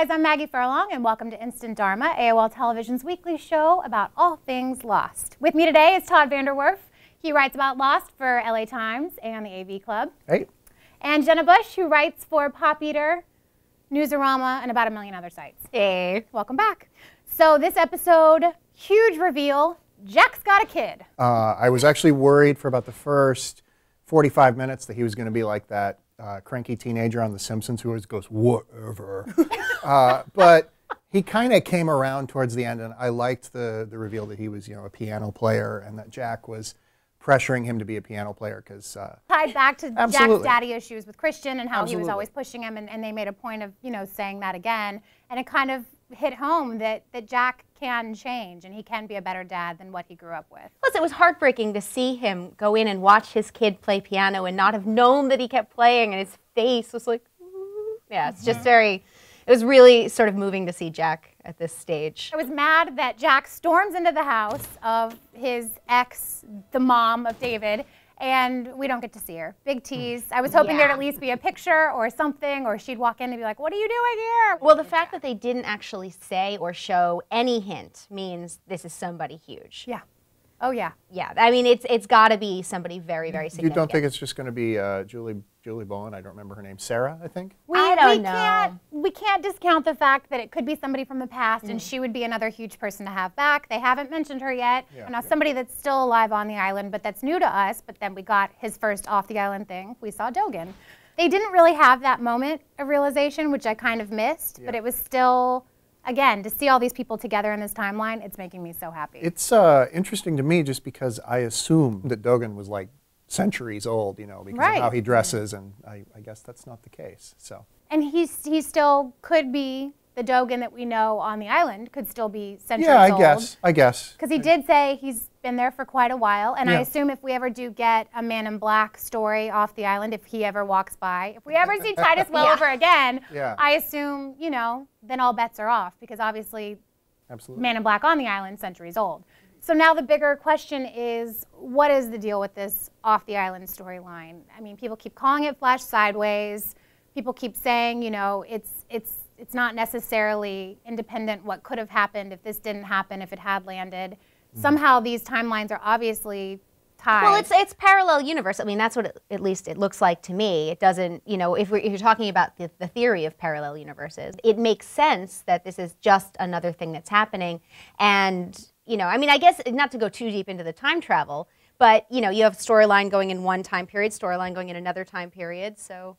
guys, I'm Maggie Furlong, and welcome to Instant Dharma, AOL Television's weekly show about all things Lost. With me today is Todd VanDerWerff. He writes about Lost for LA Times and the AV Club. Hey. And Jenna Busch, who writes for PopEater, Newsarama, and about a million other sites. Hey. Welcome back. So this episode, huge reveal, Jack's got a kid. I was actually worried for about the first 45 minutes that he was going to be like that cranky teenager on The Simpsons who always goes, whatever. But he kind of came around towards the end, and I liked the reveal that he was, a piano player, and that Jack was pressuring him to be a piano player because tied back to absolutely. Jack's daddy issues with Christian and how Absolutely. he was always pushing him, and they made a point of saying that again, and it kind of hit home that Jack can change and he can be a better dad than what he grew up with. Plus, it was heartbreaking to see him go in and watch his kid play piano and not have known that he kept playing, and his face was like, yeah, it's just it was really sort of moving to see Jack at this stage. I was mad that Jack storms into the house of his ex, the mom of David, and we don't get to see her. Big tease. I was hoping there'd at least be a picture or something, or she'd walk in and be like, what are you doing here? Well, the fact that they didn't actually say or show any hint means this is somebody huge. Yeah. Oh, yeah. Yeah, I mean, it's got to be somebody very, very significant. You don't think it's just going to be Julie Bowen? I don't remember her name. Sarah, I think? I don't know. We can't discount the fact that it could be somebody from the past, and she would be another huge person to have back. They haven't mentioned her yet. Yeah. And now somebody that's still alive on the island, but that's new to us, but then we got his first off-the-island thing. We saw Dogen. They didn't really have that moment of realization, which I kind of missed, but it was still... Again, to see all these people together in this timeline, it's making me so happy. It's interesting to me just because I assume that Dogen was like centuries old, because of how he dresses, and I guess that's not the case. So. And he still could be the Dogen that we know on the island, could still be centuries old. Yeah, I guess. Because he did say he's been there for quite a while, and I assume if we ever do get a Man in Black story off the island, if he ever walks by, if we ever see Titus Welliver again, I assume, then all bets are off, because obviously Man in Black on the island, centuries old. So now the bigger question is, what is the deal with this off the island storyline? I mean, people keep calling it Flash Sideways. People keep saying, it's not necessarily independent what could have happened if this didn't happen, if it had landed. Somehow these timelines are obviously tied. Well, it's parallel universe. I mean, that's what at least it looks like to me. It doesn't, if you're talking about the theory of parallel universes, it makes sense that this is just another thing that's happening. And, I mean, I guess not to go too deep into the time travel, but, you have storyline going in one time period, storyline going in another time period, so...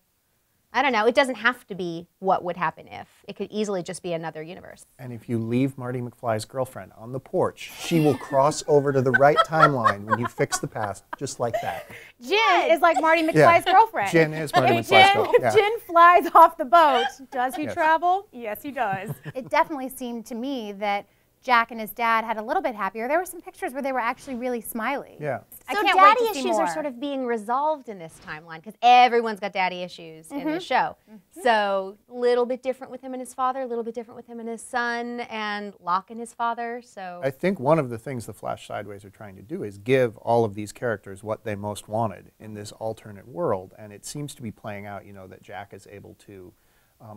I don't know. It doesn't have to be what would happen if. It could easily just be another universe. And if you leave Marty McFly's girlfriend on the porch, she will cross over to the right timeline when you fix the past, just like that. Jin is like Marty McFly's girlfriend. Jin is Marty McFly's girlfriend. If Jin flies off the boat, does he travel? Yes, he does. It definitely seemed to me that Jack and his dad had a little bit happier. There were some pictures where they were actually really smiley. Yeah. So daddy issues are sort of being resolved in this timeline because everyone's got daddy issues in this show. So a little bit different with him and his father, a little bit different with him and his son, and Locke and his father. So I think one of the things the Flash Sideways are trying to do is give all of these characters what they most wanted in this alternate world, and it seems to be playing out, that Jack is able to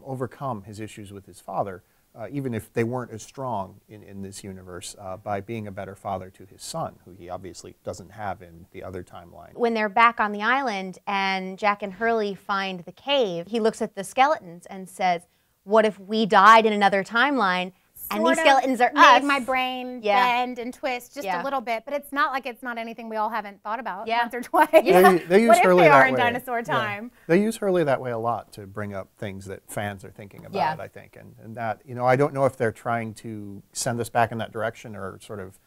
overcome his issues with his father. Even if they weren't as strong in this universe, by being a better father to his son, who he obviously doesn't have in the other timeline. When they're back on the island and Jack and Hurley find the cave, he looks at the skeletons and says, what if we died in another timeline and these skeletons are us? Made my brain bend and twist just a little bit, but it's not like it's not anything we all haven't thought about once or twice. They use what Hurley if they are that in way? dinosaur time? They use Hurley that way a lot to bring up things that fans are thinking about, I think. And that, I don't know if they're trying to send us back in that direction or sort of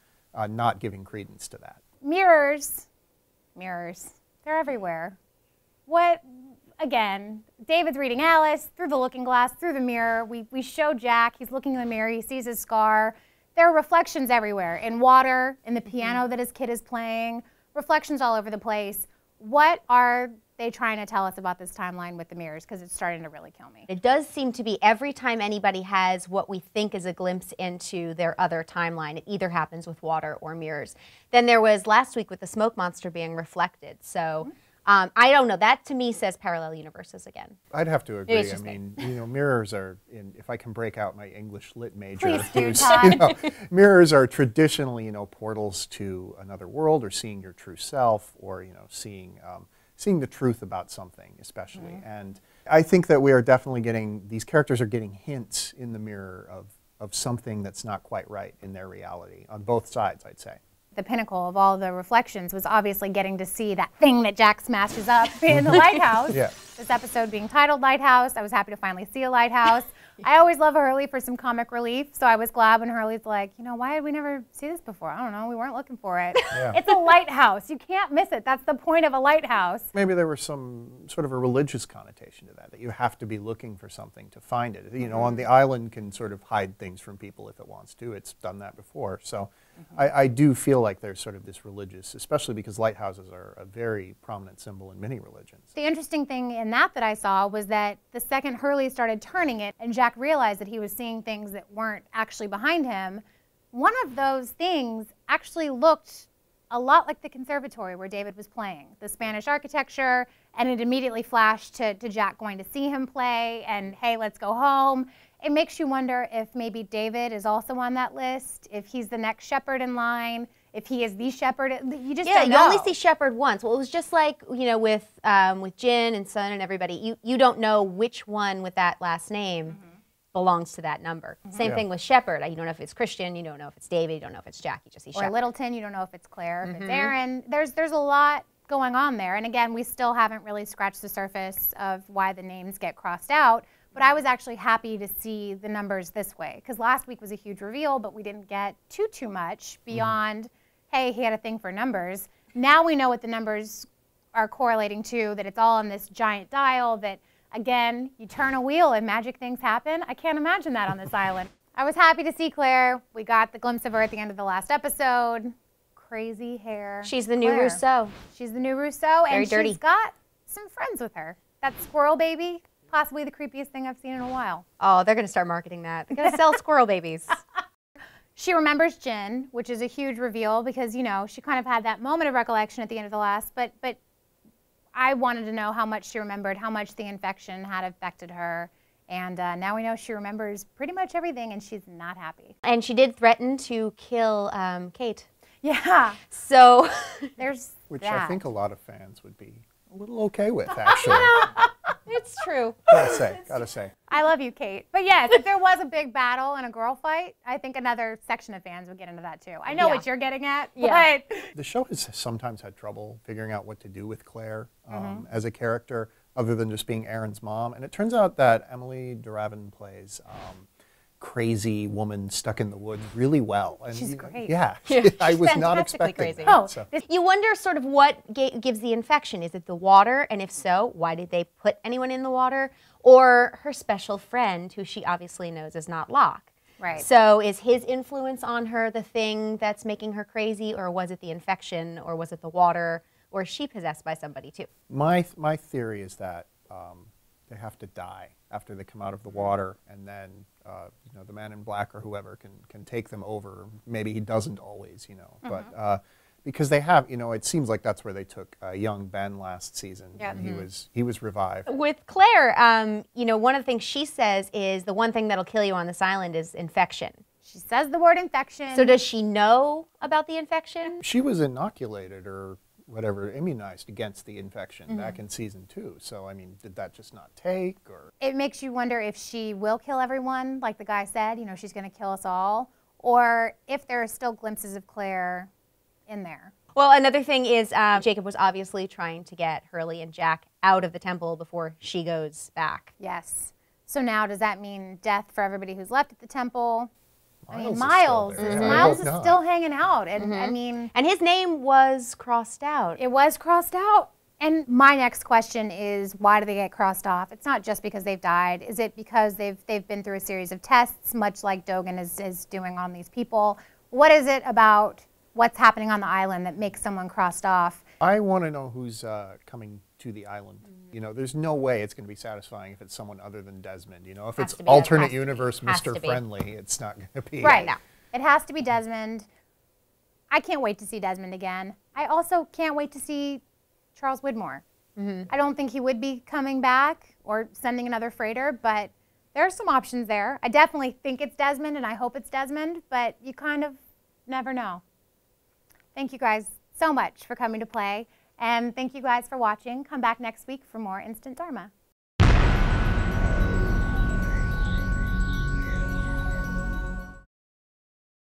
not giving credence to that. Mirrors, they're everywhere. Again, David's reading Alice through the looking glass, through the mirror. We show Jack, he's looking in the mirror, he sees his scar. There are reflections everywhere, in water, in the piano that his kid is playing, reflections all over the place. What are they trying to tell us about this timeline with the mirrors? Because it's starting to really kill me. It does seem to be every time anybody has what we think is a glimpse into their other timeline, it either happens with water or mirrors. Then there was last week with the smoke monster being reflected. So I don't know. That to me says parallel universes again. I'd have to agree. I mean, mirrors are, if I can break out my English lit major, Please do, mirrors are traditionally, portals to another world, or seeing your true self, or seeing the truth about something, especially. And I think that we are definitely these characters are getting hints in the mirror of something that's not quite right in their reality on both sides, I'd say. The pinnacle of all the reflections was obviously getting to see that thing that Jack smashes up in the lighthouse. Yeah. This episode being titled Lighthouse, I was happy to finally see a lighthouse. I always love Hurley for some comic relief, so I was glad when Hurley's like, why did we never see this before? I don't know, we weren't looking for it. Yeah. It's a lighthouse. You can't miss it. That's the point of a lighthouse. Maybe there was some sort of a religious connotation to that you have to be looking for something to find it. On the island can sort of hide things from people if it wants to. It's done that before. So I do feel like there's sort of this religious, especially because lighthouses are a very prominent symbol in many religions. The interesting thing in that I saw was that the second Hurley started turning it and Jack realized that he was seeing things that weren't actually behind him, one of those things actually looked a lot like the conservatory where David was playing, the Spanish architecture, and it immediately flashed to Jack going to see him play and, hey, let's go home. It makes you wonder if maybe David is also on that list, if he's the next Shepherd in line, if he is the Shepherd. You just don't know. You only see Shepherd once. Well, it was just like, with Jin and Sun and everybody, you don't know which one with that last name belongs to that number. Same thing with Shepherd. You don't know if it's Christian, you don't know if it's David, you don't know if it's Jack, you just see Shepherd. Or Littleton, you don't know if it's Claire, if it's Aaron. There's a lot going on there. And again, we still haven't really scratched the surface of why the names get crossed out. But I was actually happy to see the numbers this way, because last week was a huge reveal, but we didn't get too much beyond, hey, he had a thing for numbers. Now we know what the numbers are correlating to, that it's all on this giant dial, that, again, you turn a wheel and magic things happen. I can't imagine that on this island. I was happy to see Claire. We got the glimpse of her at the end of the last episode. Crazy hair. She's the new Rousseau. She's the new Rousseau, Very and dirty. She's got some friends with her. That squirrel baby. Possibly the creepiest thing I've seen in a while. Oh, they're going to start marketing that. They're going to sell squirrel babies. She remembers Jin, which is a huge reveal because, she kind of had that moment of recollection at the end of the last, but I wanted to know how much she remembered, how much the infection had affected her, and now we know she remembers pretty much everything, and she's not happy. And she did threaten to kill Kate. Yeah. So there's Which that. I think a lot of fans would be a little okay with, actually. It's true. Gotta say. I love you, Kate. But yes, if there was a big battle and a girl fight, I think another section of fans would get into that too. I know what you're getting at, but... The show has sometimes had trouble figuring out what to do with Claire as a character, other than just being Aaron's mom. And it turns out that Emily Duravan plays crazy woman stuck in the woods really well. And she's great. Yeah. I was not expecting crazy. that. So. You wonder sort of what gives the infection. Is it the water? And if so, why did they put anyone in the water? Or her special friend, who she obviously knows is not Locke. Right. So is his influence on her the thing that's making her crazy? Or was it the infection? Or was it the water? Or is she possessed by somebody too? My theory is that they have to die after they come out of the water, and then the man in black or whoever can take them over. Maybe he doesn't always, but because they have, it seems like that's where they took young Ben last season. Yeah. And he was revived. With Claire, one of the things she says is the one thing that'll kill you on this island is infection. She says the word infection. So does she know about the infection? She was inoculated or whatever, immunized against the infection back in season 2. So, I mean, did that just not take? Or it makes you wonder if she will kill everyone, like the guy said, she's going to kill us all, or if there are still glimpses of Claire in there. Well, another thing is Jacob was obviously trying to get Hurley and Jack out of the temple before she goes back. Yes. So now does that mean death for everybody who's left at the temple? Miles is still hanging out, and and his name was crossed out. It was crossed out. And my next question is, why do they get crossed off? It's not just because they've died. Is it because they've been through a series of tests, much like Dogen is doing on these people? What is it about what's happening on the island that makes someone crossed off? I want to know who's coming to the island. There's no way it's going to be satisfying if it's someone other than Desmond. If it's alternate universe Mr. Friendly, it's not going to be. Right. No. It has to be Desmond. I can't wait to see Desmond again. I also can't wait to see Charles Widmore. I don't think he would be coming back or sending another freighter, but there are some options there. I definitely think it's Desmond, and I hope it's Desmond, but you kind of never know. Thank you guys so much for coming to play, and thank you guys for watching. Come back next week for more Instant Dharma.